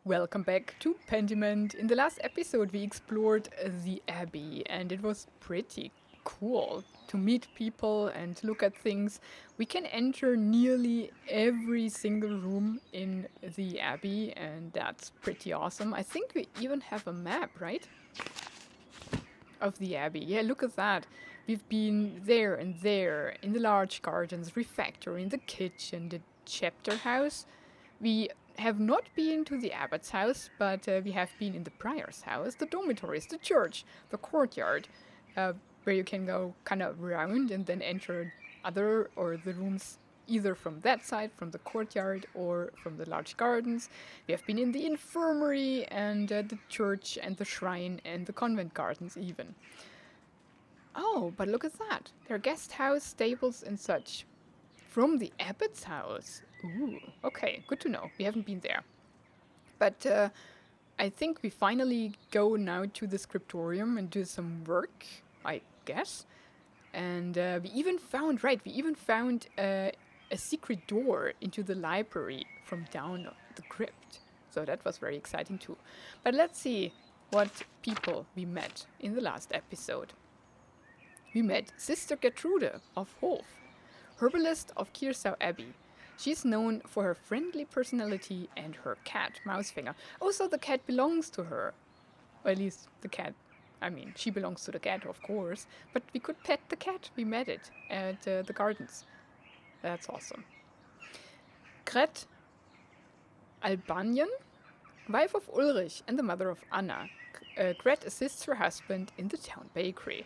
Welcome back to Pentiment. In the last episode, we explored the Abbey, and it was pretty cool to meet people and look at things. We can enter nearly every single room in the Abbey, and that's pretty awesome. I think we even have a map, right? Of the Abbey. Yeah, look at that. We've been there and there, in the large gardens, refectory, in the kitchen, the chapter house. We have not been to the abbot's house, but we have been in the prior's house, the dormitories, the church, the courtyard, where you can go kind of around and then enter other or the rooms either from that side, from the courtyard, or from the large gardens. We have been in the infirmary and the church and the shrine and the convent gardens even. Oh, but look at that. There are guest house, stables and such. From the abbot's house. Ooh, okay, good to know. We haven't been there. But I think we finally go now to the scriptorium and do some work, I guess. And we even found a secret door into the library from down the crypt. So that was very exciting too. But let's see what people we met in the last episode. We met Sister Gertrude of Hof, herbalist of Kirsau Abbey. She's known for her friendly personality and her cat, Mousefinger. Also, the cat belongs to her. Or at least the cat. I mean, she belongs to the cat, of course. But we could pet the cat. We met it at the gardens. That's awesome. Gret Albanian, wife of Ulrich and the mother of Anna. Gret assists her husband in the town bakery.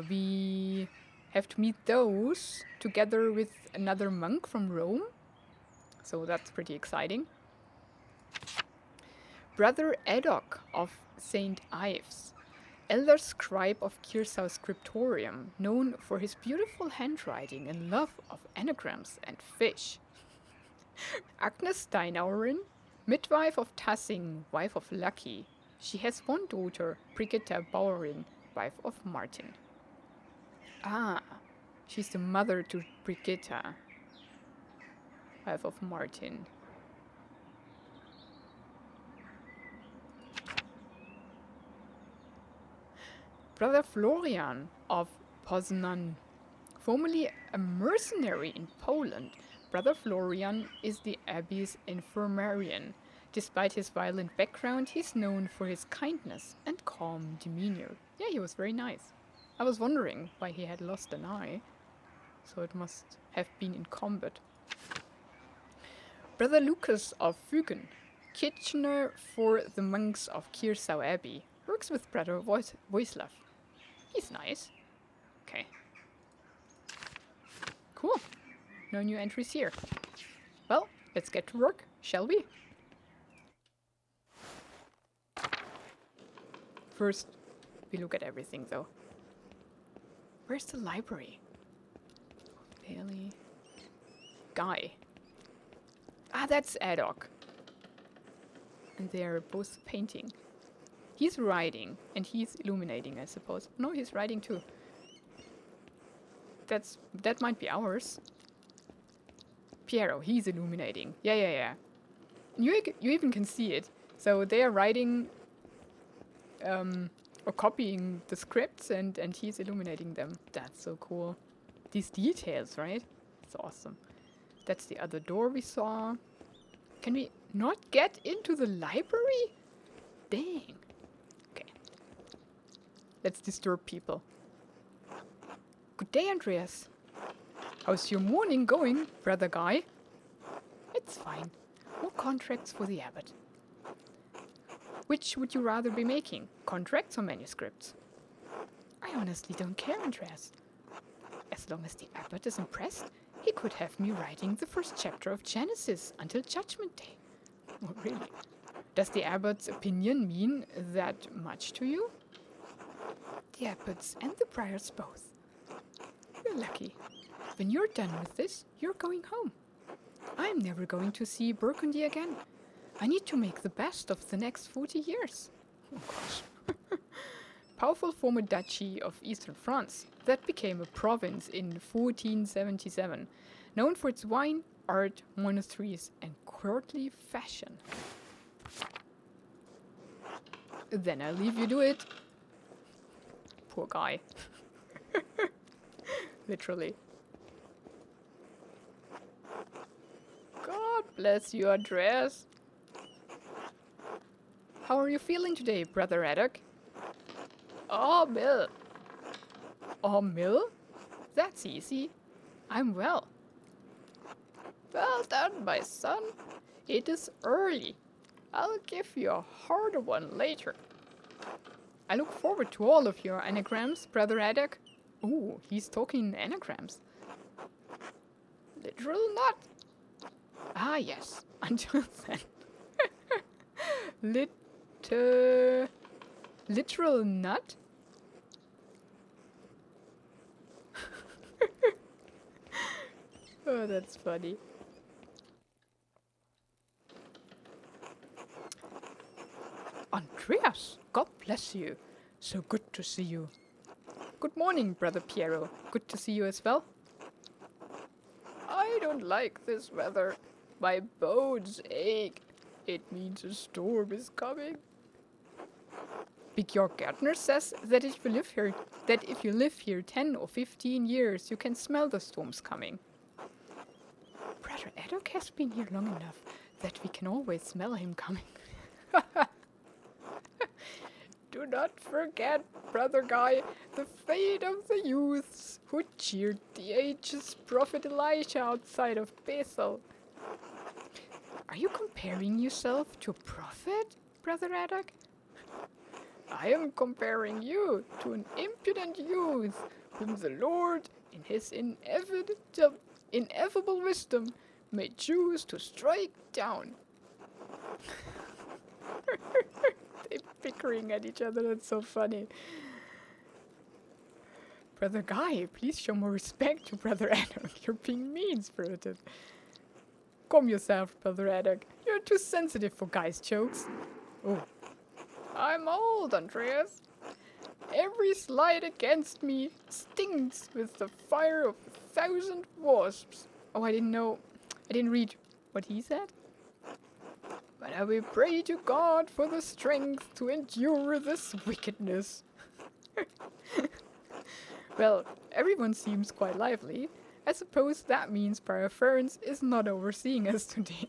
We have to meet those together with another monk from Rome. So that's pretty exciting. Brother Edok of St. Ives, elder scribe of Kirsau Scriptorium, known for his beautiful handwriting and love of anagrams and fish. Agnes Steinauerin, midwife of Tassing, wife of Lucky. She has one daughter, Brigitta Bauerin, wife of Martin. Ah, she's the mother to Brigitta, wife of Martin. Brother Florian of Poznan, formerly a mercenary in Poland, Brother Florian is the Abbey's infirmarian. Despite his violent background, he's known for his kindness and calm demeanor. Yeah, he was very nice. I was wondering why he had lost an eye, so it must have been in combat. Brother Lucas of Fügen, Kitchener for the monks of Kirsau Abbey, works with Brother Voislav. He's nice. Okay. Cool. No new entries here. Well, let's get to work, shall we? First, we look at everything though. Where's the library? Bailey. Guy. Ah, that's Adok. And they're both painting. He's writing, and he's illuminating, I suppose. No, he's writing too. That might be ours. Piero, he's illuminating. Yeah. You even can see it. So they are writing or copying the scripts and he's illuminating them. That's so cool. These details, right? It's awesome. That's the other door we saw. Can we not get into the library? Dang. Okay. Let's disturb people. Good day, Andreas. How's your morning going, Brother Guy? It's fine. More contracts for the abbot. Which would you rather be making, contracts or manuscripts? I honestly don't care, Andreas. As long as the abbot is impressed, he could have me writing the first chapter of Genesis until Judgment Day. Oh, really? Does the abbot's opinion mean that much to you? The abbots and the priors both. You're lucky. When you're done with this, you're going home. I'm never going to see Burgundy again. I need to make the best of the next 40 years. Oh gosh. Powerful former duchy of eastern France that became a province in 1477, known for its wine, art, monasteries, and courtly fashion. Then I'll leave you to it. Poor guy. Literally. God bless you, Andreas. How are you feeling today, Brother Haddock? Oh, Mill. Oh, Mill? That's easy. I'm well. Well done, my son. It is early. I'll give you a harder one later. I look forward to all of your anagrams, Brother Haddock. Ooh, he's talking in anagrams. Literal nut. Ah, yes. Until then. Literal nut? Oh, that's funny. Andreas, God bless you. So good to see you. Good morning, Brother Piero. Good to see you as well. I don't like this weather. My bones ache. It means a storm is coming. Big York Gardner says that if you live here 10 or 15 years, you can smell the storms coming. Brother Haddock has been here long enough that we can always smell him coming. Do not forget, Brother Guy, the fate of the youths who cheered the age's prophet Elijah outside of Bethel. Are you comparing yourself to a prophet, Brother Haddock? I am comparing you to an impudent youth whom the Lord, in his ineffable wisdom, may choose to strike down. They're bickering at each other, that's so funny. Brother Guy, please show more respect to Brother Haddock. You're being mean-spirited. Calm yourself, Brother Haddock. You're too sensitive for guys' jokes. Oh. I'm old, Andreas. Every slight against me stings with the fire of 1,000 wasps. Oh, I didn't read what he said. But I will pray to God for the strength to endure this wickedness. Well, everyone seems quite lively. I suppose that means Prior Ference is not overseeing us today.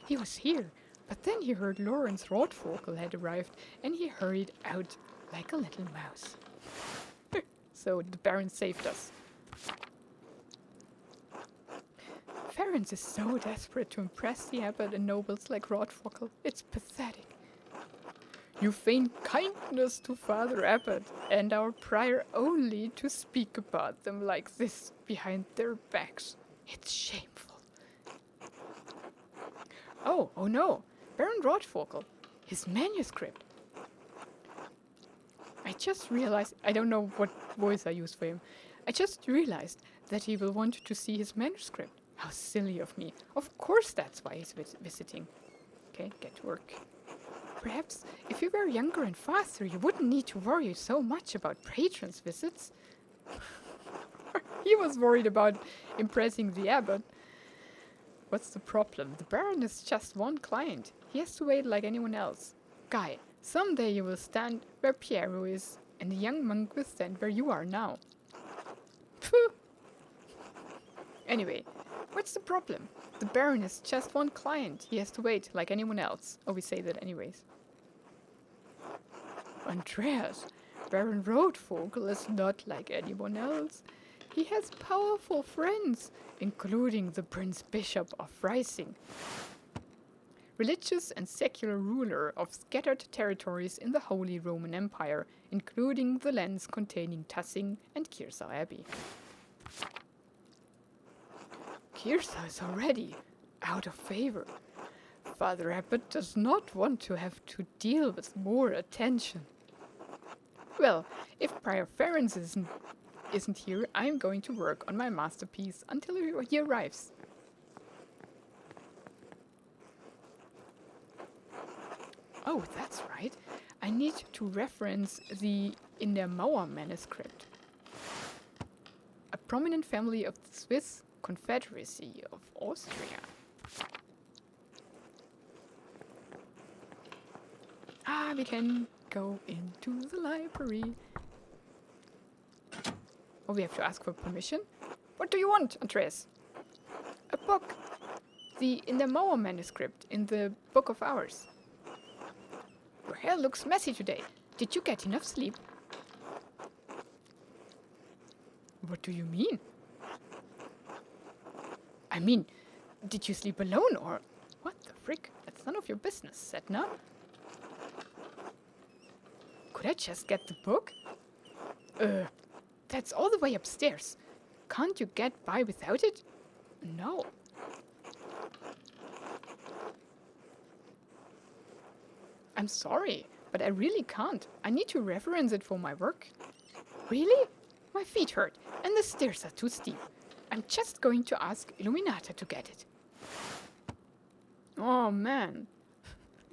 He was here, but then he heard Lawrence Rodforkel had arrived, and he hurried out like a little mouse. So the Baron saved us. Ference is so desperate to impress the abbot and nobles like Rodforkel. It's pathetic. You feign kindness to Father Abbot and our prior only to speak about them like this behind their backs. It's shameful. Oh no, Baron Rodforkel, his manuscript. I just realized, I don't know what voice I used for him. I just realized that he will want to see his manuscript. How silly of me. Of course that's why he's visiting. Okay, get to work. Perhaps if you were younger and faster, you wouldn't need to worry so much about patrons' visits. He was worried about impressing the abbot. What's the problem? The Baron is just one client. He has to wait like anyone else. Guy, someday you will stand where Piero is, and the young monk will stand where you are now. Phew! Anyway, what's the problem? The Baron is just one client. He has to wait like anyone else. Oh, we say that anyways. Andreas, Baron Rodforkel is not like anyone else. He has powerful friends, including the Prince Bishop of Freising, religious and secular ruler of scattered territories in the Holy Roman Empire, including the lands containing Tassing and Kirsau Abbey. Kirsau is already out of favor. Father Abbot does not want to have to deal with more attention. Well, if Prior Ference isn't here, I'm going to work on my masterpiece until he arrives. Oh, that's right. I need to reference the In der Mauer manuscript. A prominent family of the Swiss Confederacy of Austria. we can go into the library. Oh, we have to ask for permission? What do you want, Andreas? A book. The In the Mauer manuscript in the Book of Hours. Your hair looks messy today. Did you get enough sleep? What do you mean? I mean, did you sleep alone or... What the frick? That's none of your business, Setna. Could I just get the book? That's all the way upstairs. Can't you get by without it? No. I'm sorry, but I really can't. I need to reference it for my work. Really? My feet hurt, and the stairs are too steep. I'm just going to ask Illuminata to get it. Oh man.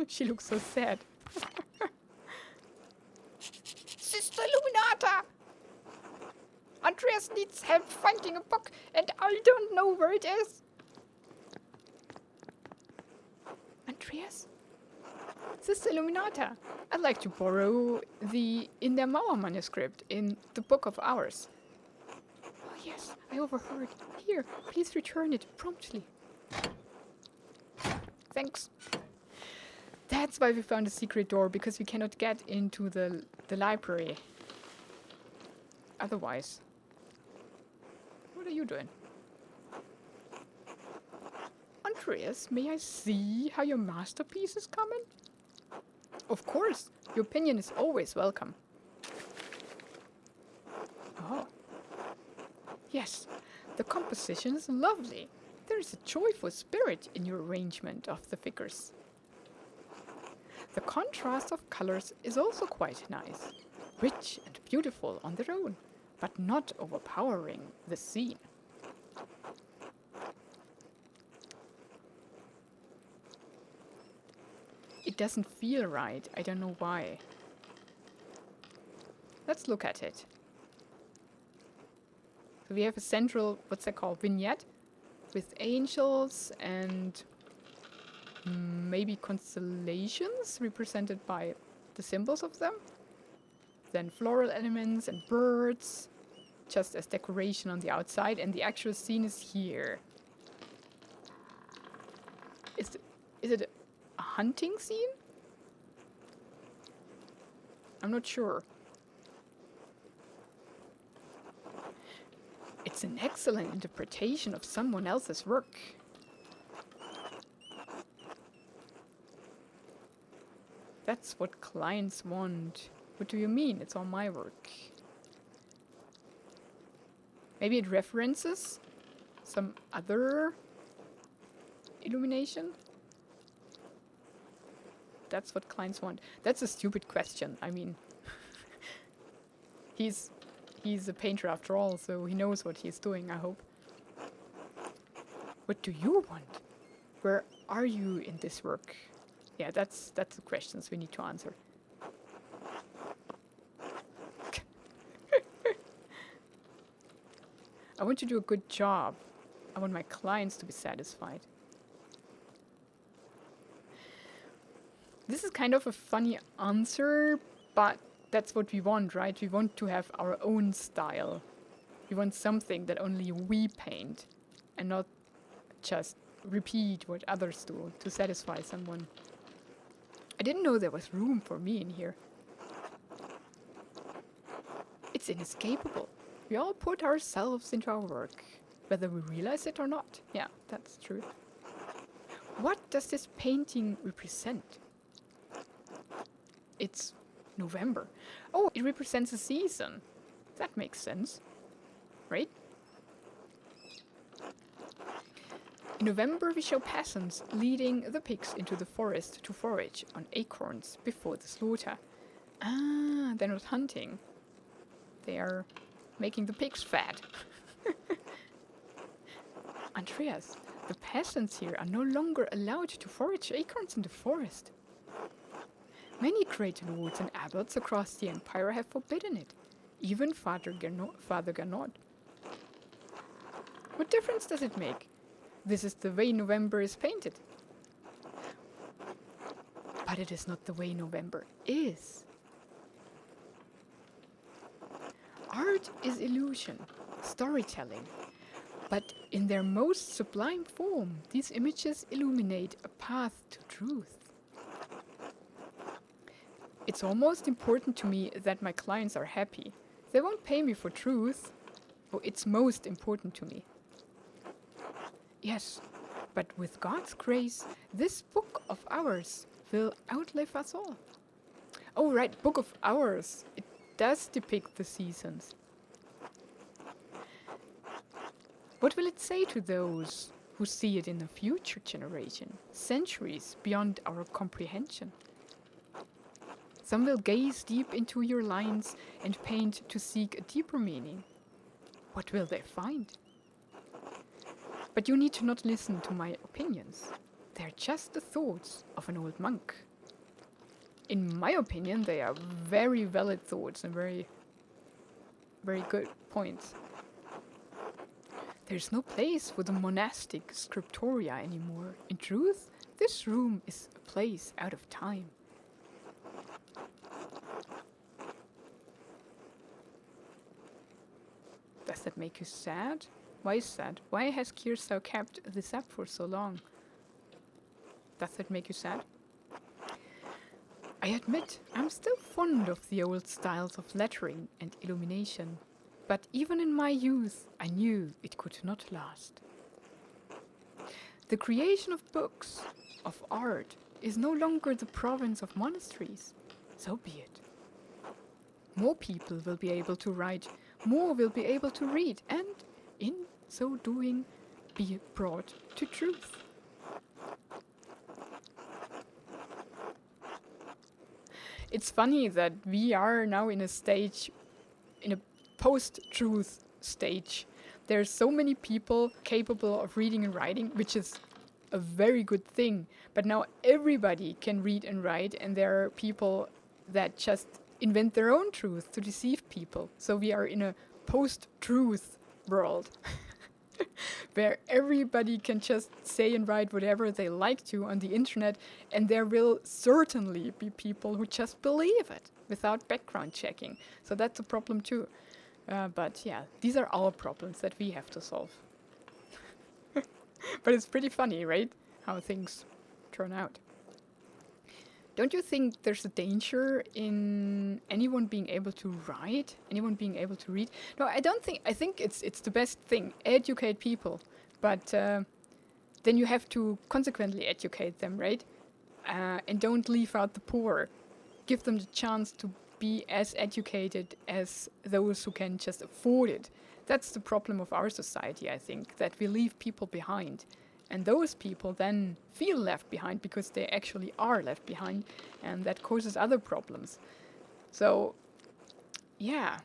She looks so sad. Sister Illuminata! Andreas needs help finding a book, and I don't know where it is. Andreas? Sister Illuminata, I'd like to borrow the In der Mauer manuscript in the Book of Hours. Oh yes, I overheard. Here, please return it promptly. Thanks. That's why we found a secret door, because we cannot get into the library. Otherwise. What are you doing? Andreas, may I see how your masterpiece is coming? Of course, your opinion is always welcome. Oh. Yes, the composition is lovely. There is a joyful spirit in your arrangement of the figures. The contrast of colors is also quite nice, rich and beautiful on their own, but not overpowering the scene. It doesn't feel right. I don't know why. Let's look at it. So we have a central, what's that called, vignette with angels and maybe constellations represented by the symbols of them. Then floral elements and birds, just as decoration on the outside, and the actual scene is here. Is it a hunting scene? I'm not sure. It's an excellent interpretation of someone else's work. That's what clients want. What do you mean? It's all my work. Maybe it references some other illumination? That's what clients want. That's a stupid question. I mean, he's a painter after all, so he knows what he's doing, I hope. What do you want? Where are you in this work? Yeah, that's the questions we need to answer. I want to do a good job. I want my clients to be satisfied. This is kind of a funny answer, but that's what we want, right? We want to have our own style. We want something that only we paint and not just repeat what others do to satisfy someone. I didn't know there was room for me in here. It's inescapable. We all put ourselves into our work, whether we realize it or not. Yeah, that's true. What does this painting represent? It's November. Oh, it represents a season. That makes sense, right? In November, we show peasants leading the pigs into the forest to forage on acorns before the slaughter. Ah, they're not hunting. They are making the pigs fat. Andreas, the peasants here are no longer allowed to forage acorns in the forest. Many great lords and abbots across the empire have forbidden it, even Father Gernot. What difference does it make? This is the way November is painted. But it is not the way November is. Art is illusion, storytelling. But in their most sublime form, these images illuminate a path to truth. It's almost important to me that my clients are happy. They won't pay me for truth. Oh, it's most important to me. Yes, but with God's grace, this book of ours will outlive us all. Oh, right, Book of Hours. It does depict the seasons. What will it say to those who see it in a future generation, centuries beyond our comprehension? Some will gaze deep into your lines and paint to seek a deeper meaning. What will they find? But you need to not listen to my opinions. They're just the thoughts of an old monk. In my opinion, they are very valid thoughts and very, very good points. There's no place for the monastic scriptoria anymore. In truth, this room is a place out of time. Does that make you sad? Why is that? Why has Kierstau kept this up for so long? Does that make you sad? I admit, I'm still fond of the old styles of lettering and illumination, but even in my youth, I knew it could not last. The creation of books, of art, is no longer the province of monasteries. So be it. More people will be able to write, more will be able to read, and in so doing, be brought to truth. It's funny that we are now in a stage, in a post-truth stage. There's so many people capable of reading and writing, which is a very good thing. But now everybody can read and write, and there are people that just invent their own truth to deceive people. So we are in a post-truth world where everybody can just say and write whatever they like to on the internet, and there will certainly be people who just believe it without background checking. So that's a problem too. But yeah, these are our problems that we have to solve. But it's pretty funny, right? How things turn out. Don't you think there's a danger in anyone being able to write, anyone being able to read? No, I don't think. I think it's the best thing. Educate people, but then you have to consequently educate them, right? And don't leave out the poor. Give them the chance to be as educated as those who can just afford it. That's the problem of our society, I think, that we leave people behind. And those people then feel left behind because they actually are left behind, and that causes other problems. So, yeah.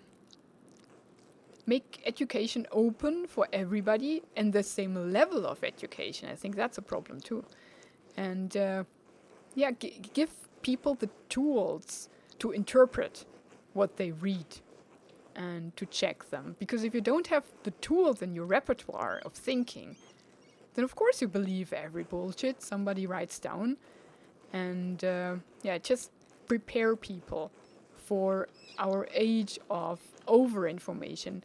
Make education open for everybody and the same level of education. I think that's a problem too. And yeah, give people the tools to interpret what they read and to check them. Because if you don't have the tools in your repertoire of thinking, then of course you believe every bullshit somebody writes down. And yeah, just prepare people for our age of over-information.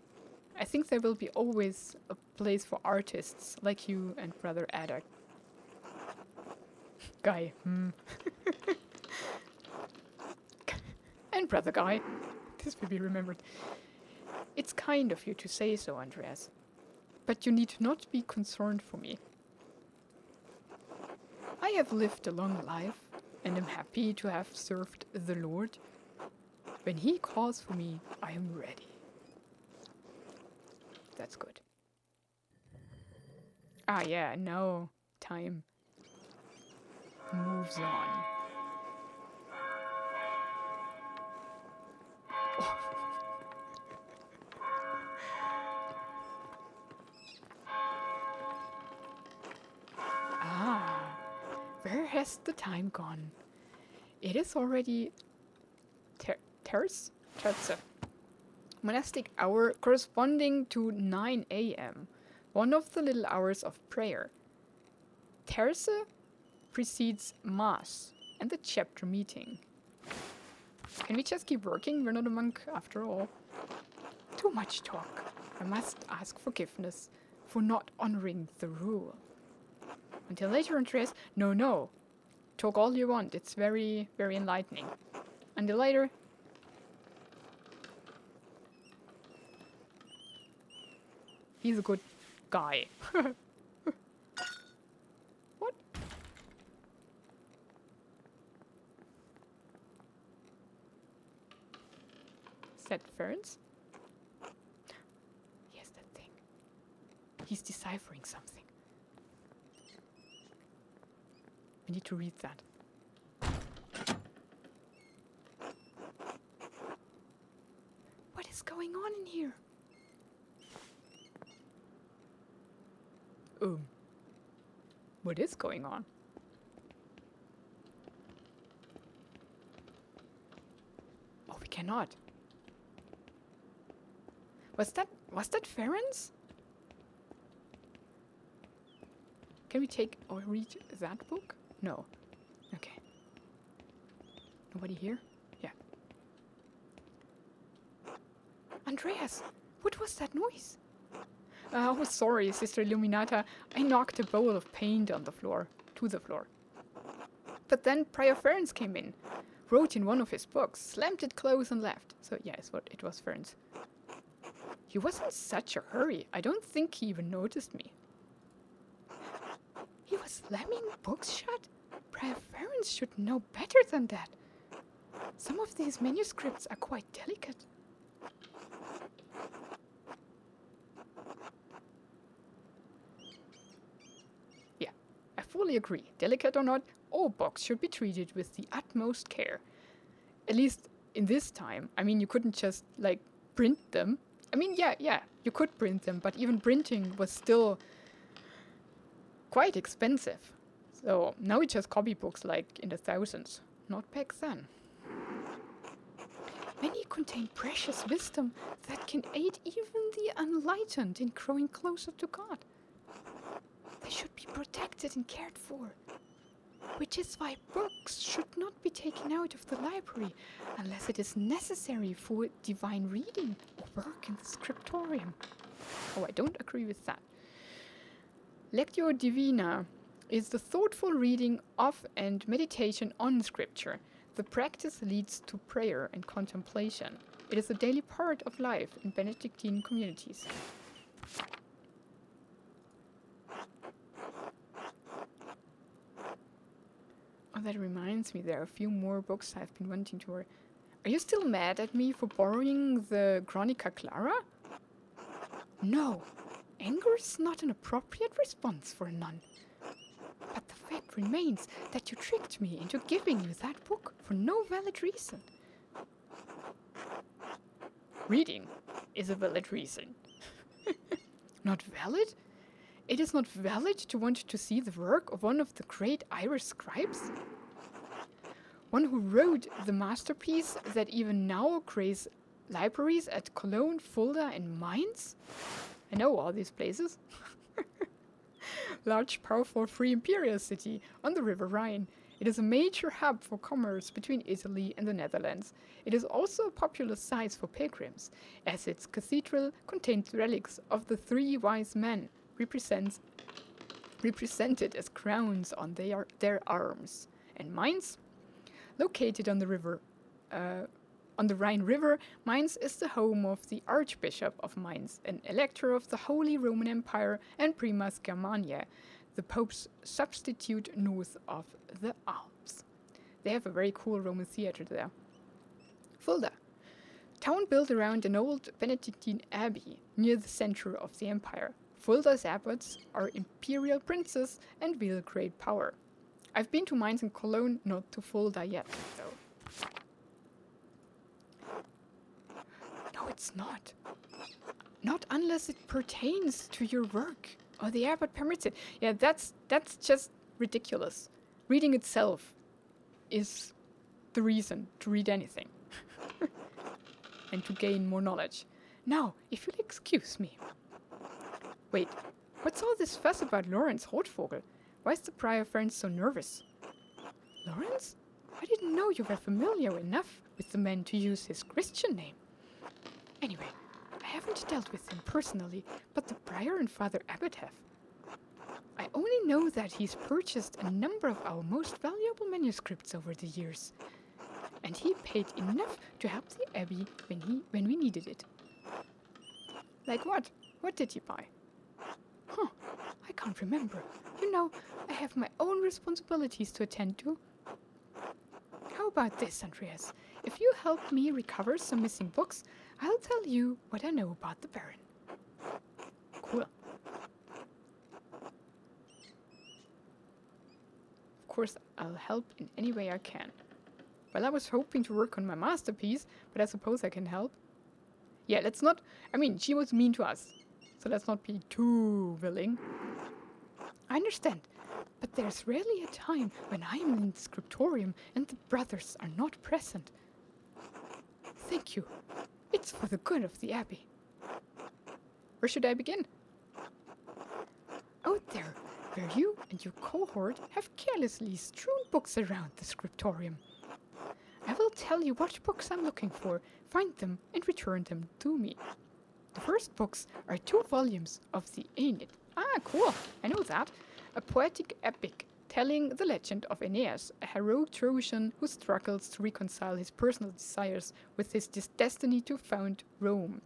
I think there will be always a place for artists like you and Brother Adak. Guy. And Brother Guy. This will be remembered. It's kind of you to say so, Andreas. But you need not be concerned for me. I have lived a long life, and am happy to have served the Lord. When He calls for me, I am ready. That's good. Ah, yeah, no. Time moves on. Ah, where has the time gone? It is already terce? Monastic hour corresponding to 9 a.m., one of the little hours of prayer. Terce precedes Mass, and the chapter meeting. Can we just keep working? We're not a monk after all. Too much talk. I must ask forgiveness for not honoring the rule. Until later, Andreas. No. Talk all you want. It's very, very enlightening. Until later. He's a good guy. What? Is that Ferns? Yes, that thing. He's deciphering something. I need to read that. What is going on in here? What is going on? Oh, we cannot. Was that Ferenc? Can we take or read that book? No. Okay. Nobody here? Yeah. Andreas, what was that noise? Oh, sorry, Sister Illuminata. I knocked a bowl of paint on the floor, to the floor. But then Prior Ferenc came in, wrote in one of his books, slammed it close and left. So yes, it was Ferenc. He was in such a hurry. I don't think he even noticed me. He was slamming books shut? Prior Ferenc should know better than that. Some of these manuscripts are quite delicate. Yeah, I fully agree. Delicate or not, all books should be treated with the utmost care. At least in this time. I mean, you couldn't just, print them. I mean, yeah, you could print them, but even printing was still quite expensive. So now we just copy books in the thousands. Not back then. Many contain precious wisdom that can aid even the enlightened in growing closer to God. They should be protected and cared for. Which is why books should not be taken out of the library unless it is necessary for divine reading or work in the scriptorium. Oh, I don't agree with that. Lectio Divina is the thoughtful reading of and meditation on scripture. The practice leads to prayer and contemplation. It is a daily part of life in Benedictine communities. Oh, that reminds me, there are a few more books I've been wanting to read. Are you still mad at me for borrowing the Chronica Clara? No, anger is not an appropriate response for a nun. But the fact remains that you tricked me into giving you that book for no valid reason. Reading is a valid reason. Not valid? It is not valid to want to see the work of one of the great Irish scribes? One who wrote the masterpiece that even now grace libraries at Cologne, Fulda, and Mainz? I know all these places. Large, powerful, free imperial city on the River Rhine. It is a major hub for commerce between Italy and the Netherlands. It is also a popular site for pilgrims, as its cathedral contains relics of the three wise men, represented as crowns on their arms. And Mainz, located on the Rhine River, Mainz is the home of the Archbishop of Mainz, an elector of the Holy Roman Empire and Primas Germaniae, the Pope's substitute north of the Alps. They have a very cool Roman theater there. Fulda, town built around an old Benedictine abbey near the center of the empire. Fulda's abbots are imperial princes and wield great power. I've been to Mainz and Cologne, not to Fulda yet, though. No, it's not. Not unless it pertains to your work, or the abbot permits it. Yeah, that's just ridiculous. Reading itself is the reason to read anything. And to gain more knowledge. Now, if you'll excuse me. Wait, what's all this fuss about Lawrence Rotvogel? Why is the Prior Ferenc so nervous? Lawrence? I didn't know you were familiar enough with the man to use his Christian name. Anyway, I haven't dealt with him personally, but the prior and Father Abbot have. I only know that he's purchased a number of our most valuable manuscripts over the years, and he paid enough to help the Abbey when we needed it. Like what? What did he buy? Huh, I can't remember. You know, I have my own responsibilities to attend to. How about this, Andreas? If you help me recover some missing books, I'll tell you what I know about the Baron. Cool. Of course, I'll help in any way I can. Well, I was hoping to work on my masterpiece, but I suppose I can help. Yeah, let's not... I mean, she was mean to us, so let's not be too willing. I understand, but there's rarely a time when I am in the scriptorium and the brothers are not present. Thank you. It's for the good of the Abbey. Where should I begin? Out there, where you and your cohort have carelessly strewn books around the scriptorium. I will tell you what books I'm looking for, find them, and return them to me. The first books are 2 volumes of the Aeneid. Ah, cool, I know that. A poetic epic telling the legend of Aeneas, a heroic Trojan who struggles to reconcile his personal desires with his destiny to found Rome.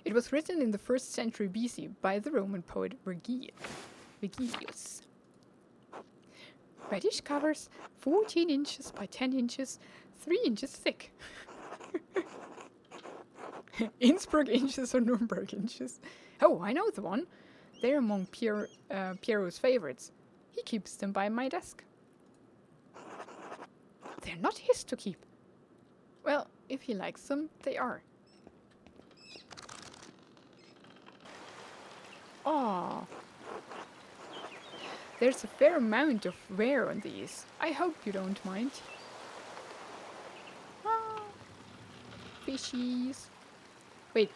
It was written in the 1st century BC by the Roman poet Virgilius. Reddish covers, 14 inches by 10 inches, 3 inches thick. Innsbruck inches or Nuremberg inches. Oh, I know the one. They're among Piero's favorites. He keeps them by my desk. They're not his to keep. Well, if he likes them, they are. Ah, there's a fair amount of wear on these. I hope you don't mind. Ah, fishies. Wait,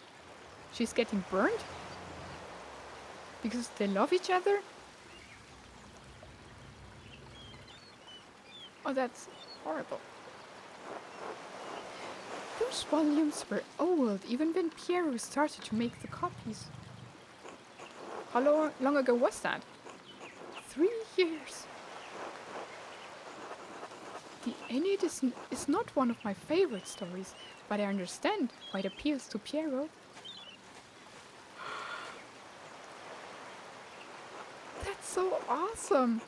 she's getting burned? Because they love each other? Oh, that's horrible. Those volumes were old even when Piero started to make the copies. How long ago was that? 3 years. The Aeneid is not one of my favorite stories, but I understand why it appeals to Piero. That's so awesome!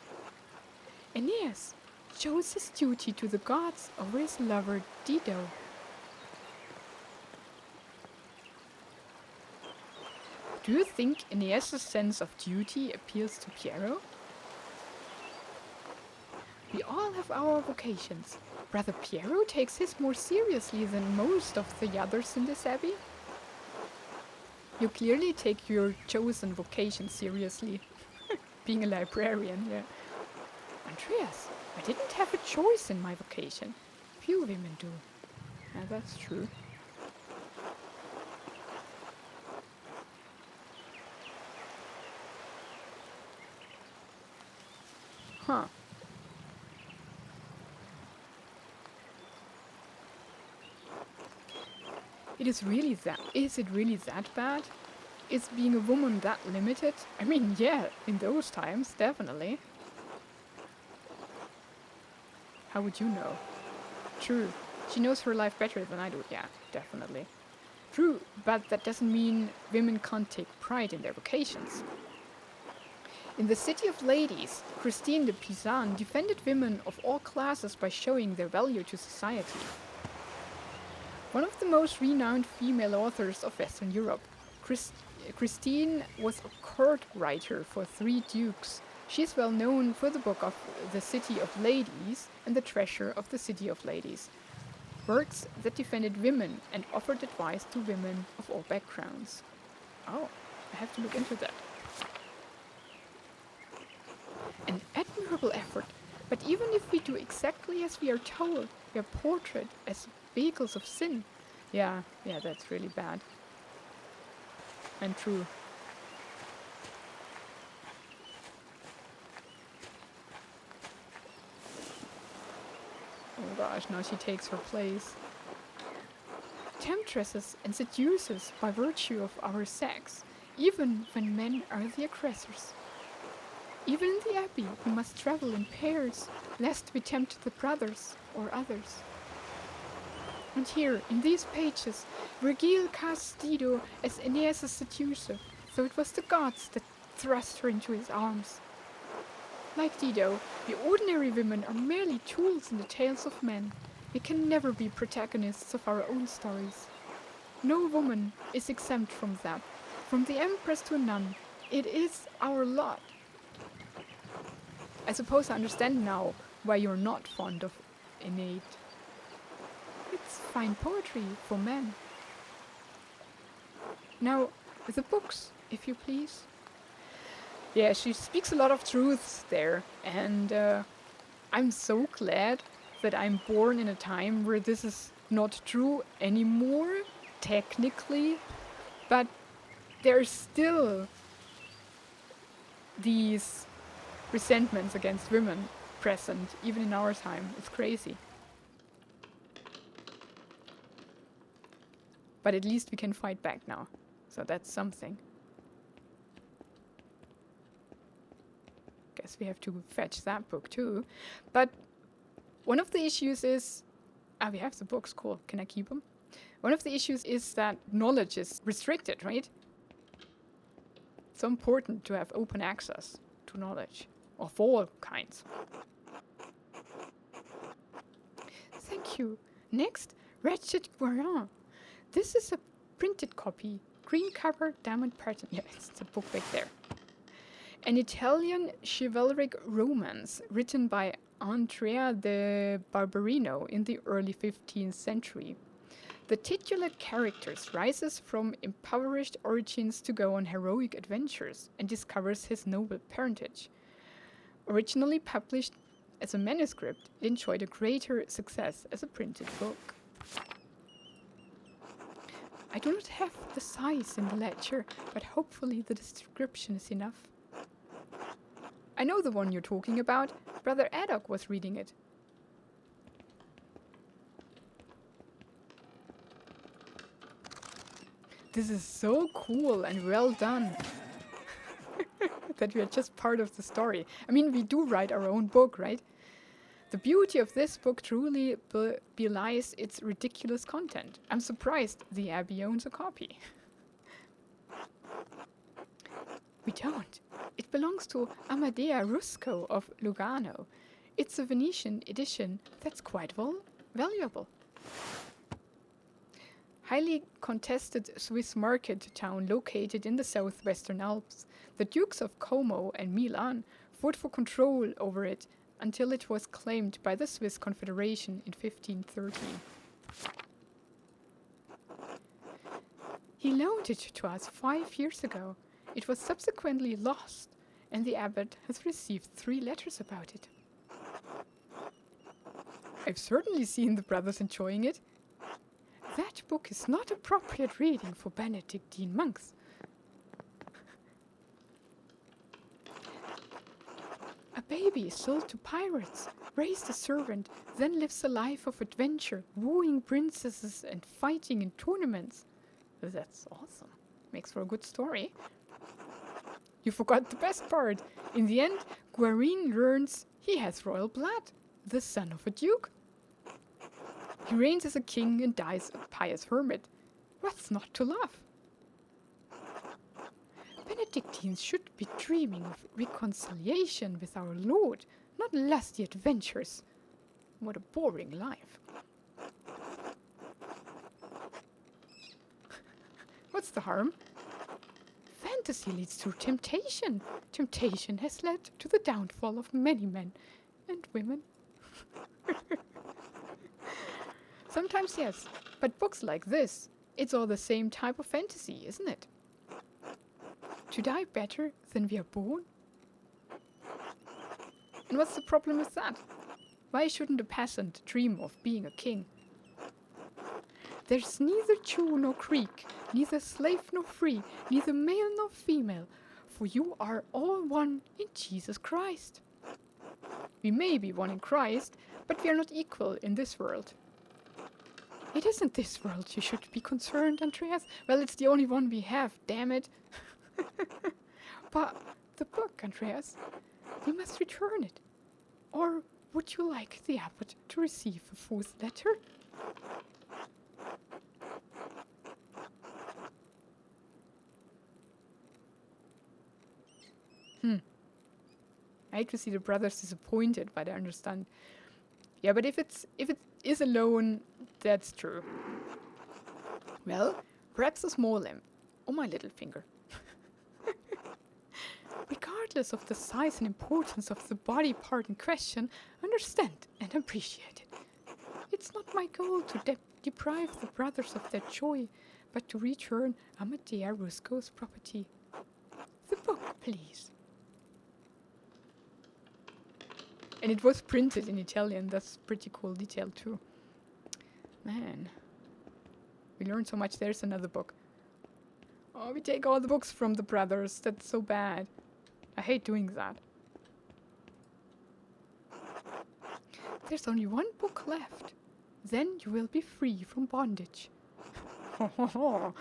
Aeneas shows his duty to the gods over his lover Dido. Do you think Aeneas' sense of duty appeals to Piero? We all have our vocations. Brother Piero takes his more seriously than most of the others in this abbey. You clearly take your chosen vocation seriously. Being a librarian, yeah. Andreas, I didn't have a choice in my vocation. Few women do. Yeah, that's true. Huh. Is it really that bad? Is being a woman that limited? I mean, yeah, in those times, definitely. How would you know? True. She knows her life better than I do. Yeah, definitely. True, but that doesn't mean women can't take pride in their vocations. In the City of Ladies, Christine de Pizan defended women of all classes by showing their value to society. One of the most renowned female authors of Western Europe, Christine was a court writer for 3 dukes. She is well known for the book of The City of Ladies and The Treasure of the City of Ladies, works that defended women and offered advice to women of all backgrounds. Oh, I have to look into that. An admirable effort, but even if we do exactly as we are told, we are portrayed as vehicles of sin. Yeah, that's really bad. And true. gosh, now she takes her place. Temptresses and seducers by virtue of our sex, even when men are the aggressors. Even in the abbey we must travel in pairs, lest we tempt the brothers or others. And here, in these pages, Virgil casts Dido as Aeneas' seducer, so it was the gods that thrust her into his arms. Like Dido, we ordinary women are merely tools in the tales of men. We can never be protagonists of our own stories. No woman is exempt from that. From the empress to a nun, it is our lot. I suppose I understand now why you're not fond of Aeneid. It's fine poetry for men. Now, the books, if you please. Yeah, she speaks a lot of truths there, and I'm so glad that I'm born in a time where this is not true anymore, technically, but there's still these resentments against women present, even in our time. It's crazy. But at least we can fight back now, so that's something. Guess we have to fetch that book too. But one of the issues is... we have the books, cool. Can I keep them? One of the issues is that knowledge is restricted, right? It's so important to have open access to knowledge of all kinds. Thank you. Next, Wretched Guerin. This is a printed copy. Green cover, diamond pattern. Yeah, it's the book back there. An Italian chivalric romance written by Andrea de Barberino in the early 15th century. The titular character rises from impoverished origins to go on heroic adventures and discovers his noble parentage. Originally published as a manuscript, it enjoyed a greater success as a printed book. I do not have the size in the ledger, but hopefully the description is enough. I know the one you're talking about. Brother Adok was reading it. This is so cool and well done. That we are just part of the story. I mean, we do write our own book, right? The beauty of this book truly belies its ridiculous content. I'm surprised the Abbey owns a copy. We don't. It belongs to Amadea Rusco of Lugano. It's a Venetian edition that's quite valuable. Highly contested Swiss market town located in the southwestern Alps, the Dukes of Como and Milan fought for control over it until it was claimed by the Swiss Confederation in 1513. He loaned it to us 5 years ago. It was subsequently lost, and the abbot has received 3 letters about it. I've certainly seen the brothers enjoying it. That book is not appropriate reading for Benedictine monks. A baby is sold to pirates, raised a servant, then lives a life of adventure, wooing princesses and fighting in tournaments. That's awesome. Makes for a good story. You forgot the best part. In the end, Guerin learns he has royal blood, the son of a duke. He reigns as a king and dies a pious hermit. What's not to love? Benedictines should be dreaming of reconciliation with our Lord, not lusty adventures. What a boring life. What's the harm? Fantasy leads to temptation. Temptation has led to the downfall of many men and women. Sometimes yes, but books like this, it's all the same type of fantasy, isn't it? To die better than we are born? And what's the problem with that? Why shouldn't a peasant dream of being a king? There's neither Jew nor Greek, neither slave nor free, neither male nor female, for you are all one in Jesus Christ. We may be one in Christ, but we are not equal in this world. It isn't this world you should be concerned, Andreas. Well, it's the only one we have, damn it. But the book, Andreas, we must return it. Or would you like the abbot to receive a fourth letter? I hate to see the brothers disappointed, but I understand. Yeah, but if it is alone, that's true. Well, perhaps a small limb. Or my little finger. Regardless of the size and importance of the body part in question, understand and appreciate it. It's not my goal to deprive the brothers of their joy, but to return Amadea Rusco's property. The book, please. And it was printed in Italian. That's pretty cool detail too. Man. We learned so much. There's another book. Oh, we take all the books from the brothers. That's so bad. I hate doing that. There's only one book left. Then you will be free from bondage. A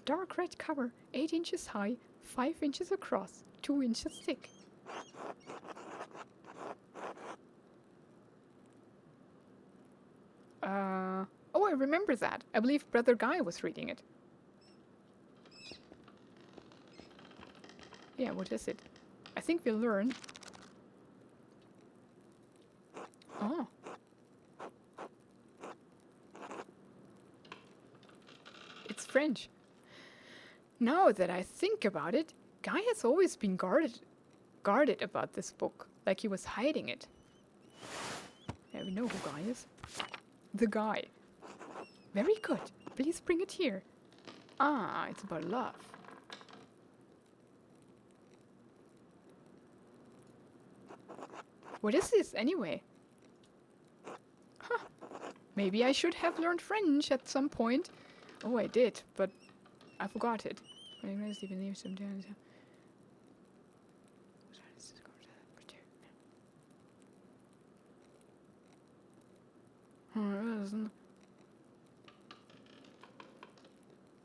dark red cover, 8 inches high, 5 inches across, 2 inches thick. Oh, I remember that. I believe Brother Guy was reading it. Yeah, what is it? I think we'll learn. Oh. It's French. Now that I think about it, Guy has always been guarded about this book, like he was hiding it. Yeah, we know who Guy is. The Guy. Very good. Please bring it here. Ah, it's about love. What is this, anyway? Huh. Maybe I should have learned French at some point. Oh, I did, but I forgot it.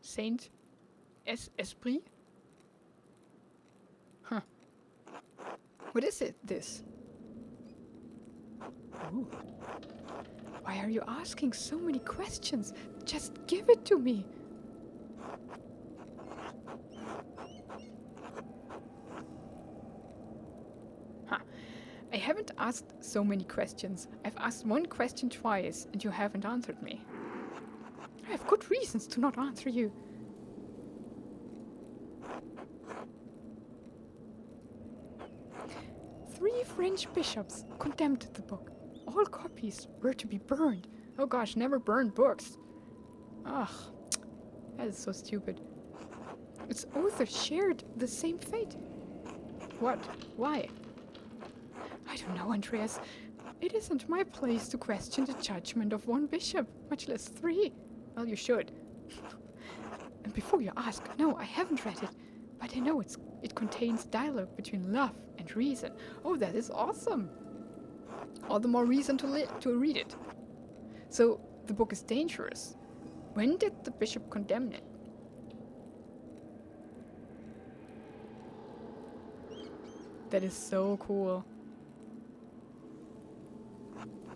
Saint Esprit? Huh. What is it, this? Ooh. Why are you asking so many questions? Just give it to me. Huh. I haven't asked so many questions. I've asked one question twice, and you haven't answered me. I have good reasons to not answer you. Three French bishops condemned the book. All copies were to be burned. Oh gosh, never burn books. Ugh, that is so stupid. Its author shared the same fate. What? Why? I don't know, Andreas. It isn't my place to question the judgment of one bishop, much less 3. Well, you should. And before you ask, no, I haven't read it. But I know it contains dialogue between love and reason. Oh, that is awesome. All the more reason to read it. So, the book is dangerous. When did the bishop condemn it? That is so cool.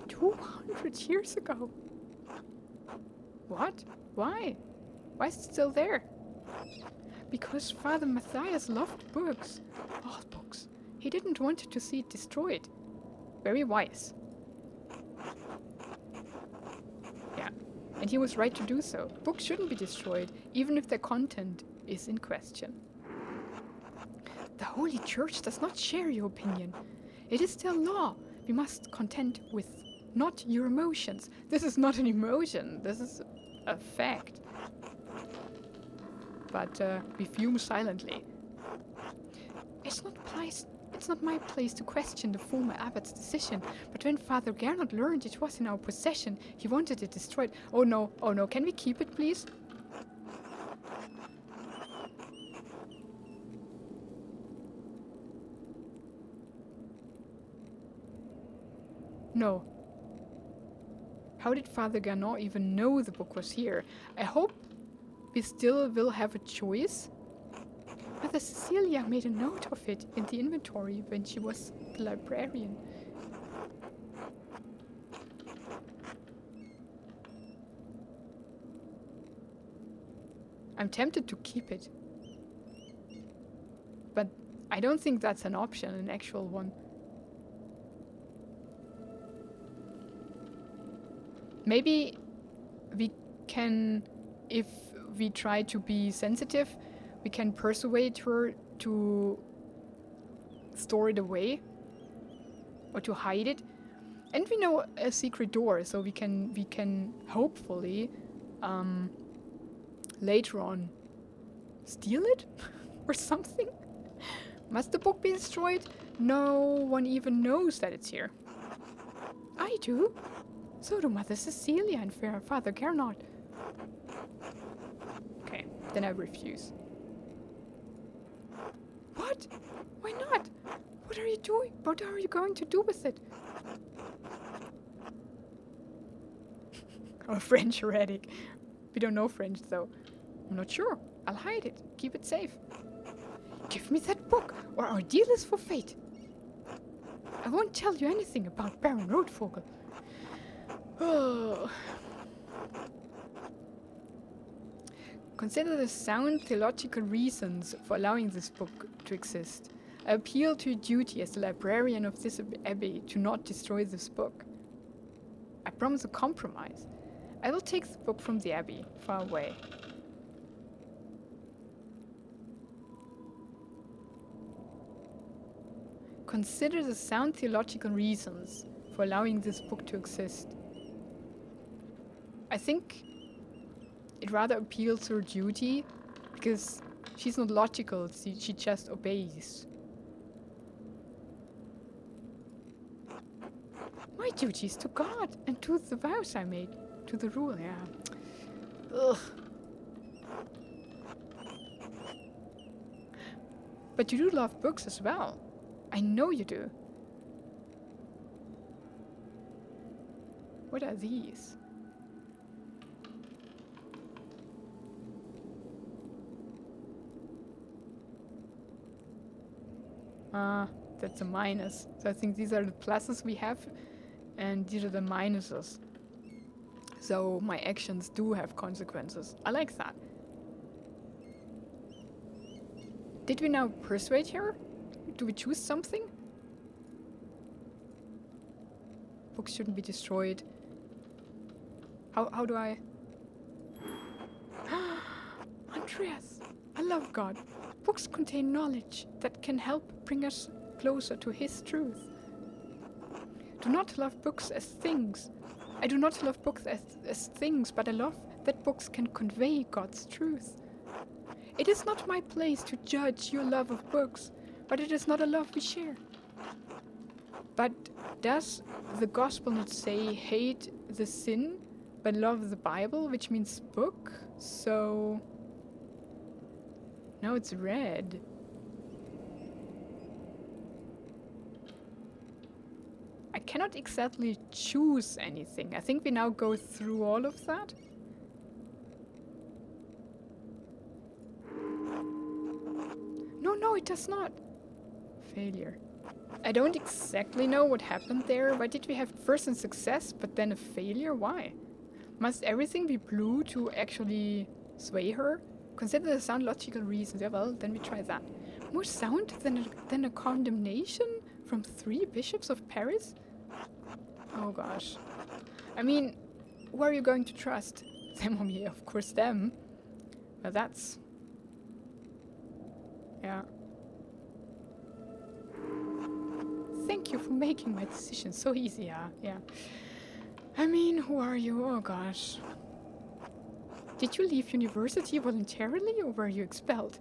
200 years ago. What? Why? Why is it still there? Because Father Matthias loved books. All books. He didn't want to see it destroyed. Very wise. Yeah, and he was right to do so. Books shouldn't be destroyed, even if their content is in question. The Holy Church does not share your opinion. It is still law. We must contend with not your emotions. This is not an emotion. This is a fact. But we fume silently. It's not my place to question the former abbot's decision, but when Father Gernot learned it was in our possession, he wanted it destroyed. Oh no, can we keep it, please? No. How did Father Garnon even know the book was here? I hope we still will have a choice. Mother Cecilia made a note of it in the inventory when she was the librarian. I'm tempted to keep it. But I don't think that's an option, an actual one. Maybe we can, if we try to be sensitive, we can persuade her to store it away or to hide it. And we know a secret door, so we can hopefully later on steal it or something. Must the book be destroyed? No one even knows that it's here. I do. So do Mother Cecilia and Father Carnot. Okay, then I refuse. What? Why not? What are you doing? What are you going to do with it? Oh, French heretic. We don't know French, though. I'm not sure. I'll hide it. Keep it safe. Give me that book, or our deal is for fate. I won't tell you anything about Baron Rotvogel. Oh. Consider the sound theological reasons for allowing this book to exist. I appeal to your duty as the librarian of this abbey to not destroy this book. I promise a compromise. I will take the book from the abbey, far away. Consider the sound theological reasons for allowing this book to exist. I think it rather appeals to her duty, because she's not logical, she just obeys. My duty is to God and to the vows I made, to the rule, yeah. Ugh. But you do love books as well. I know you do. What are these? That's a minus. So I think these are the pluses we have, and these are the minuses. So my actions do have consequences. I like that. Did we now persuade her? Do we choose something? Books shouldn't be destroyed. How do I... Andreas, I love God. Books contain knowledge that can help bring us closer to His truth. Do not love books as things. I do not love books as things, but I love that books can convey God's truth. It is not my place to judge your love of books, but it is not a love we share. But does the gospel not say hate the sin, but love the Bible, which means book? So... now it's red. I cannot exactly choose anything. I think we now go through all of that. No, it does not. Failure. I don't exactly know what happened there. Why did we have first a success, but then a failure? Why? Must everything be blue to actually sway her? Consider the sound logical reasons. Yeah, well, then we try that. More sound than a condemnation from 3 bishops of Paris? Oh gosh. I mean, who are you going to trust? Them or me? Of course them. But that's... yeah. Thank you for making my decision so easy, yeah. I mean, who are you? Oh gosh. Did you leave university voluntarily or were you expelled?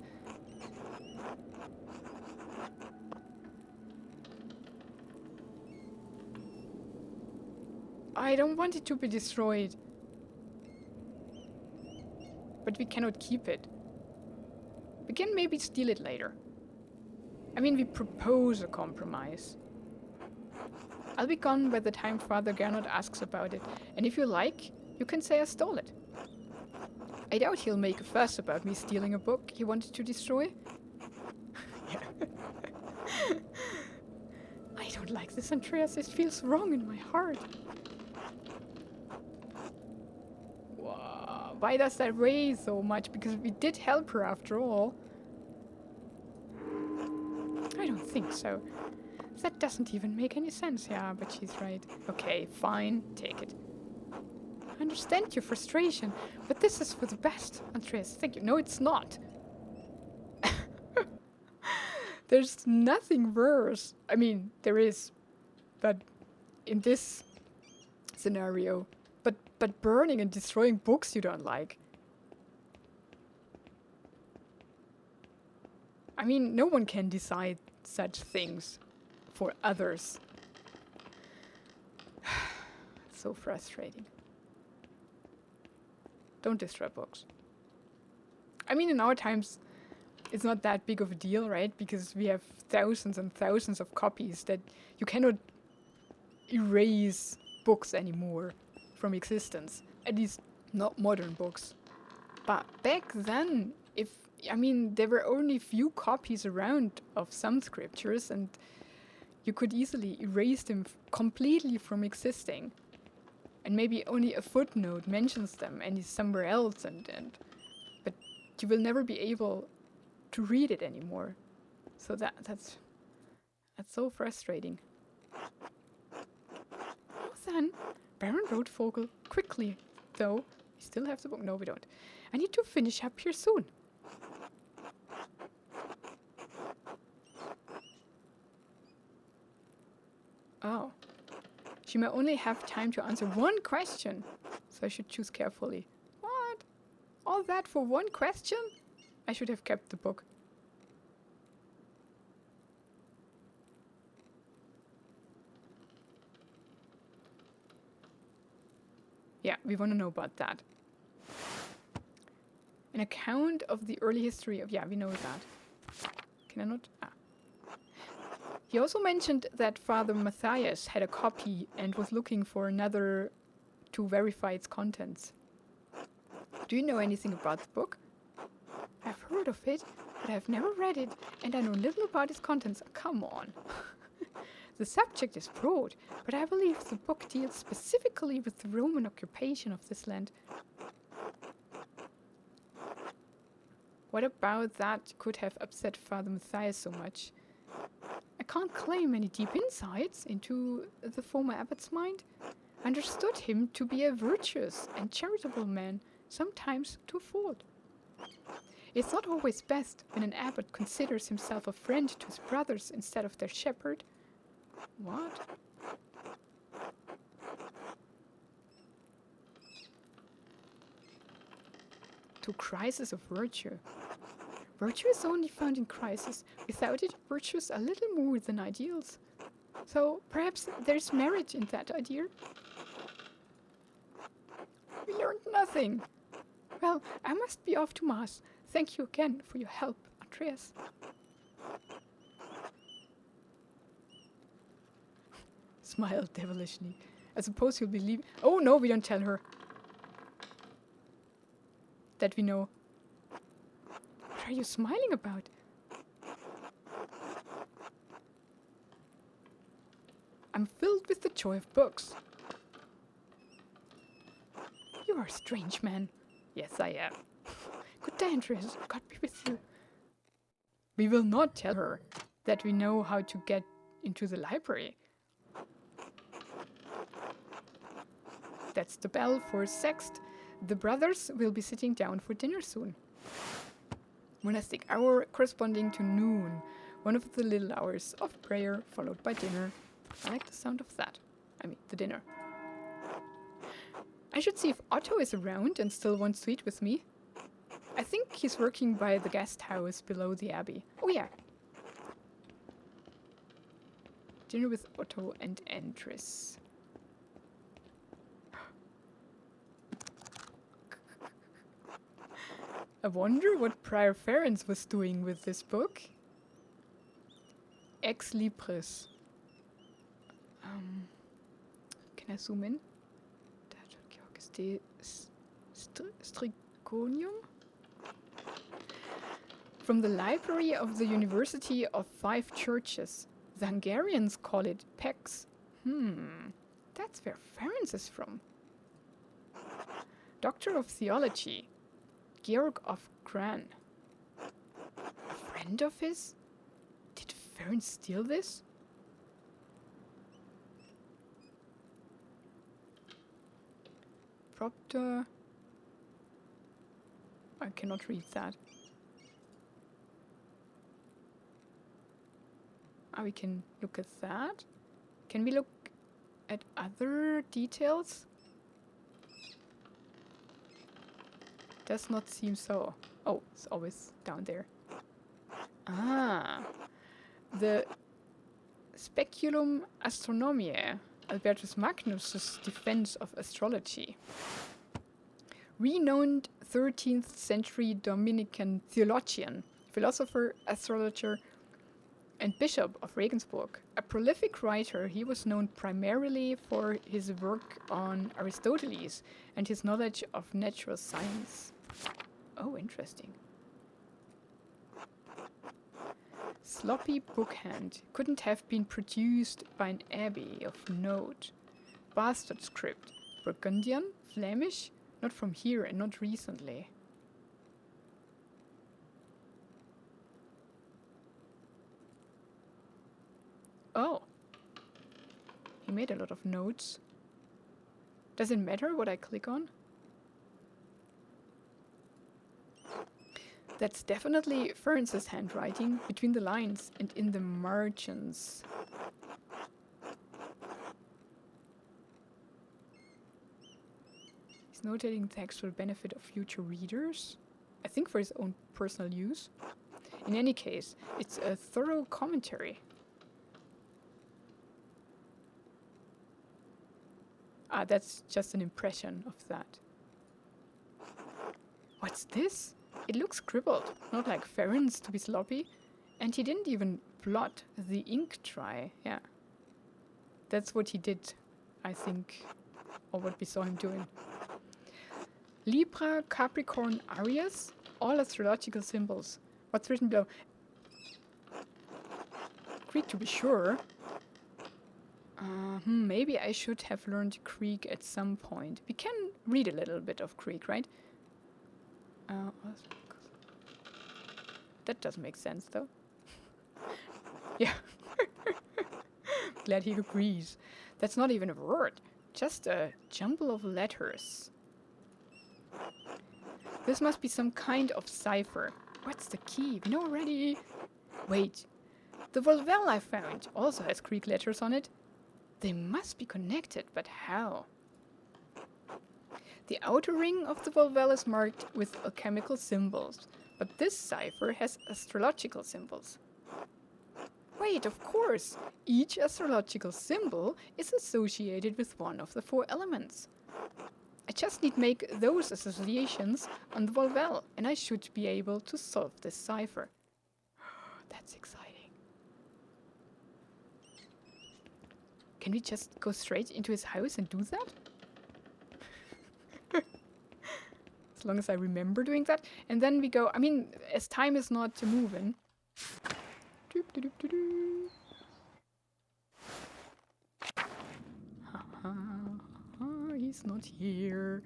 I don't want it to be destroyed. But we cannot keep it. We can maybe steal it later. I mean, we propose a compromise. I'll be gone by the time Father Gernot asks about it, and if you like, you can say I stole it. I doubt he'll make a fuss about me stealing a book he wanted to destroy. I don't like this, Andreas. It feels wrong in my heart. Wow. Why does that weigh so much? Because we did help her after all. I don't think so. That doesn't even make any sense. Yeah, but she's right. Okay, fine. Take it. I understand your frustration, but this is for the best, Andreas. Thank you. No, it's not. There's nothing worse. I mean, there is, but in this scenario. But burning and destroying books you don't like. I mean, no one can decide such things for others. So frustrating. Don't destroy books. I mean, in our times, it's not that big of a deal, right? Because we have thousands and thousands of copies that you cannot erase books anymore from existence. At least not modern books. But back then, there were only few copies around of some scriptures, and you could easily erase them completely from existing. And maybe only a footnote mentions them and is somewhere else, but you will never be able to read it anymore. So that's so frustrating. Oh, then, Baron Rotvogel, quickly, though. We still have the book. No, we don't. I need to finish up here soon. Oh. She may only have time to answer one question, so I should choose carefully. What? All that for one question? I should have kept the book. Yeah, we want to know about that. An account of the early history of... Yeah, we know that. Can I not? Ah. He also mentioned that Father Matthias had a copy and was looking for another to verify its contents. Do you know anything about the book? I've heard of it, but I've never read it, and I know little about its contents. Come on. The subject is broad, but I believe the book deals specifically with the Roman occupation of this land. What about that could have upset Father Matthias so much? I can't claim any deep insights into the former abbot's mind. I understood him to be a virtuous and charitable man, sometimes to a fault. It's not always best when an abbot considers himself a friend to his brothers instead of their shepherd. What? To crisis of virtue. Virtue is only found in crisis. Without it, virtues are little more than ideals. So perhaps there's merit in that idea. We learned nothing. Well, I must be off to Mass. Thank you again for your help, Andreas. Smiled devilishly. I suppose you'll be leaving. Oh no, we don't tell her. That we know. What are you smiling about? I'm filled with the joy of books. You are a strange man. Yes, I am. Good day, Andreas. God be with you. We will not tell her that we know how to get into the library. That's the bell for Sext. The brothers will be sitting down for dinner soon. Monastic hour corresponding to noon, one of the little hours of prayer followed by dinner. I like the sound of that. I mean, the dinner. I should see if Otto is around and still wants to eat with me. I think he's working by the guest house below the abbey. Oh yeah. Dinner with Otto and Andres. I wonder what Prior Ferenc was doing with this book. Ex Libris. Can I zoom in? Strigonium? From the library of the University of Five Churches. The Hungarians call it PEX. That's where Ferenc is from. Doctor of Theology, Georg of Gran. A friend of his? Did Ferenc steal this? Propter. I cannot read that. We can look at that. Can we look at other details? Does not seem so. Oh, it's always down there. The Speculum Astronomiae, Albertus Magnus' defense of astrology. Renowned 13th century Dominican theologian, philosopher, astrologer, and bishop of Regensburg. A prolific writer, he was known primarily for his work on Aristoteles and his knowledge of natural science. Oh, interesting. Sloppy bookhand couldn't have been produced by an abbey of note. Bastard script. Burgundian? Flemish? Not from here and not recently. Oh. He made a lot of notes. Does it matter what I click on? That's definitely Ferenc's handwriting between the lines and in the margins. He's notating text for the benefit of future readers. I think for his own personal use. In any case, it's a thorough commentary. That's just an impression of that. What's this? It looks scribbled, not like Ferenc to be sloppy. And he didn't even blot the ink dry. Yeah. That's what he did, I think. Or what we saw him doing. Libra, Capricorn, Aries, all astrological symbols. What's written below? Greek to be sure. Maybe I should have learned Greek at some point. We can read a little bit of Greek, right? That doesn't make sense, though. Yeah. Glad he agrees. That's not even a word. Just a jumble of letters. This must be some kind of cipher. What's the key? We know already. Wait. The Volvel I found also has Greek letters on it. They must be connected, but how? The outer ring of the Volvel is marked with alchemical symbols, but this cipher has astrological symbols. Wait, of course! Each astrological symbol is associated with one of the four elements. I just need to make those associations on the Volvel, and I should be able to solve this cipher. That's exciting. Can we just go straight into his house and do that? As long as I remember doing that. And then we go, I mean, as time is not moving. He's not here.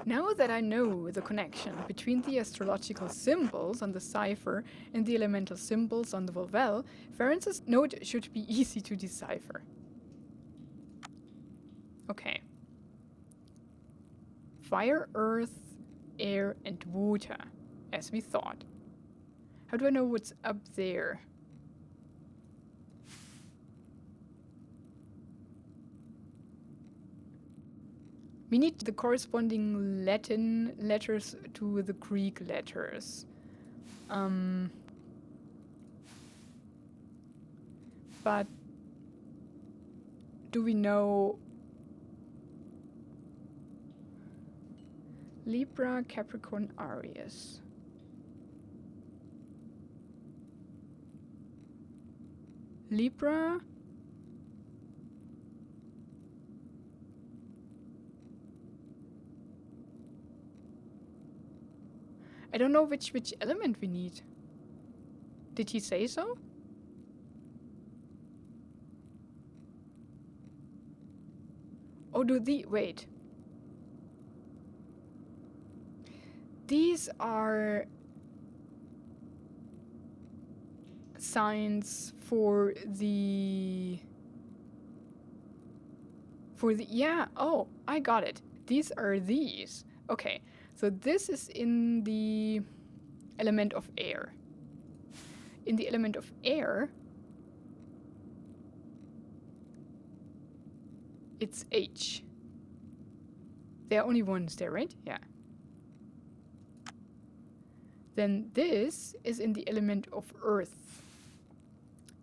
Now that I know the connection between the astrological symbols on the cipher and the elemental symbols on the Volvel, Ferenc's note should be easy to decipher. Okay. Fire, earth, air, and water, as we thought. How do I know what's up there? We need the corresponding Latin letters to the Greek letters. But do we know Libra, Capricorn, Aries? Libra. I don't know which element we need. Did he say so? Oh, wait. These are signs for the yeah, oh, I got it. These are these. Okay, so this is in the element of air. In the element of air, it's H. There are only ones there, right? Yeah. Then this is in the element of earth.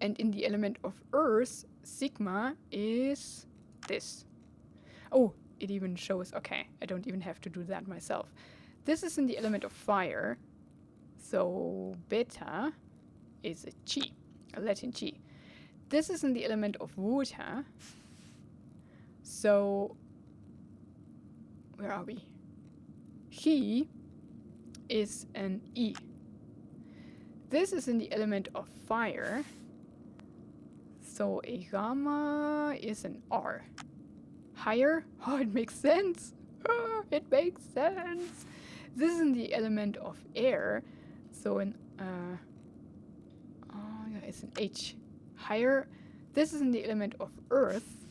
And in the element of earth, sigma is this. Oh, it even shows, okay, I don't even have to do that myself. This is in the element of fire. So beta is a chi, a Latin chi. This is in the element of water. So, where are we? He is an E. This is in the element of fire. So a gamma is an R. Higher? Oh, it makes sense. Oh, it makes sense. This is in the element of air. So an yeah, it's an H. Higher. This is in the element of earth.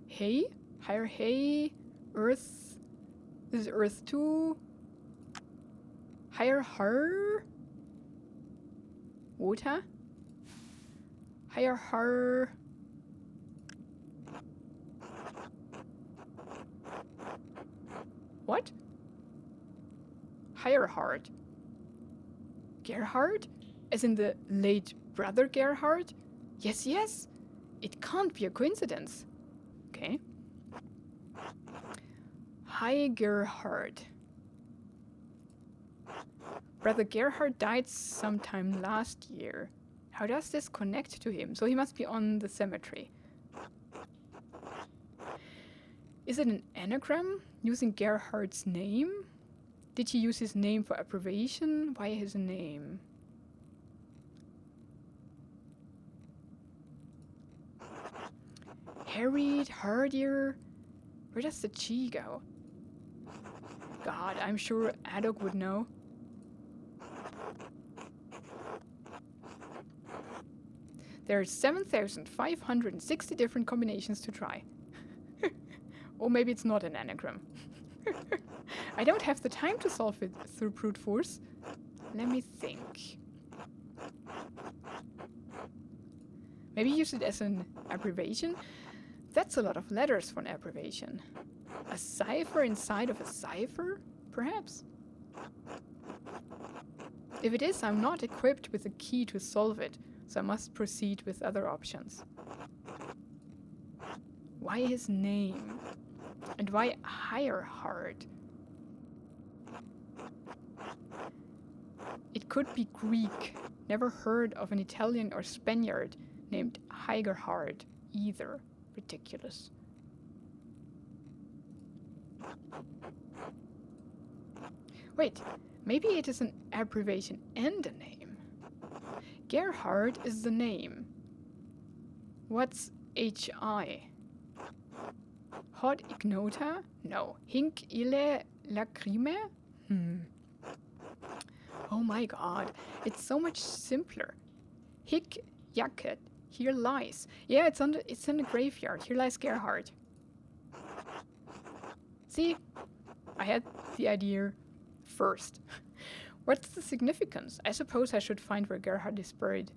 Hay. Higher hay. Earth. This is earth 2. Higher har. Water. Higher har. What? Higher heart. Gerhard? As in the late brother Gerhard? Yes, yes. It can't be a coincidence. Okay. Hi Gerhard. Brother Gerhard died sometime last year. How does this connect to him? So he must be on the cemetery. Is it an anagram using Gerhard's name? Did he use his name for abbreviation? Why his name? Harried, hardier. Where does the chi go? God, I'm sure Adok would know. There are 7,560 different combinations to try. Or maybe it's not an anagram. I don't have the time to solve it through brute force. Let me think. Maybe use it as an abbreviation? That's a lot of letters for an abbreviation. A cipher inside of a cipher? Perhaps? If it is, I'm not equipped with a key to solve it, so I must proceed with other options. Why his name? And why higher heart? It could be Greek. Never heard of an Italian or Spaniard named Heigerhard either. Ridiculous. Wait, maybe it is an abbreviation and a name. Gerhard is the name. What's HI? Hot ignota? No. Hinc ille lacrime? Oh my god, it's so much simpler. Hic jacet, here lies. Yeah, it's in the graveyard. Here lies Gerhard. See? I had the idea first. What's the significance? I suppose I should find where Gerhard is buried.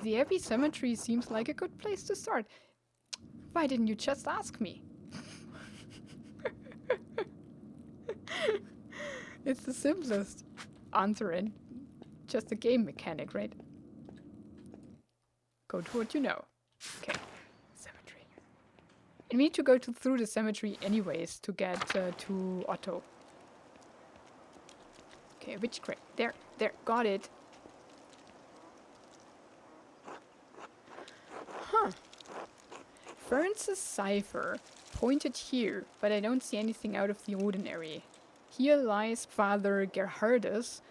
The Abbey Cemetery seems like a good place to start. Why didn't you just ask me? It's the simplest answer and just a game mechanic, right? Go to what you know. Okay, cemetery. I need to go through the cemetery anyways to get to Otto. Okay, which crate? There, got it. Huh. Ference's cipher pointed here, but I don't see anything out of the ordinary. Here lies Father Gerhardus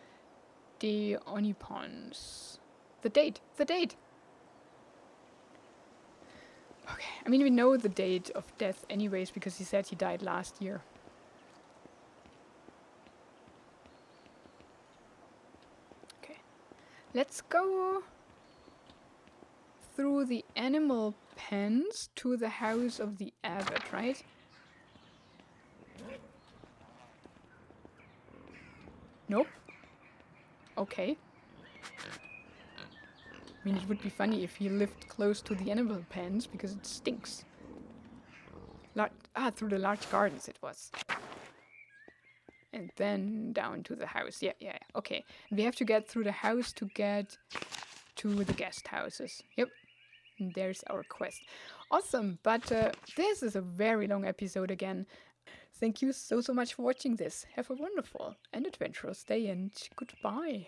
de Onipons. The date! The date! Okay, I mean, we know the date of death anyways because he said he died last year. Okay, let's go through the animal pens to the house of the abbot, right? Nope. Okay. I mean, it would be funny if he lived close to the animal pens because it stinks. Through the large gardens it was. And then down to the house. Yeah, okay. And we have to get through the house to get to the guest houses. Yep. And there's our quest. Awesome, but this is a very long episode again. Thank you so much for watching this. Have a wonderful and adventurous day and goodbye.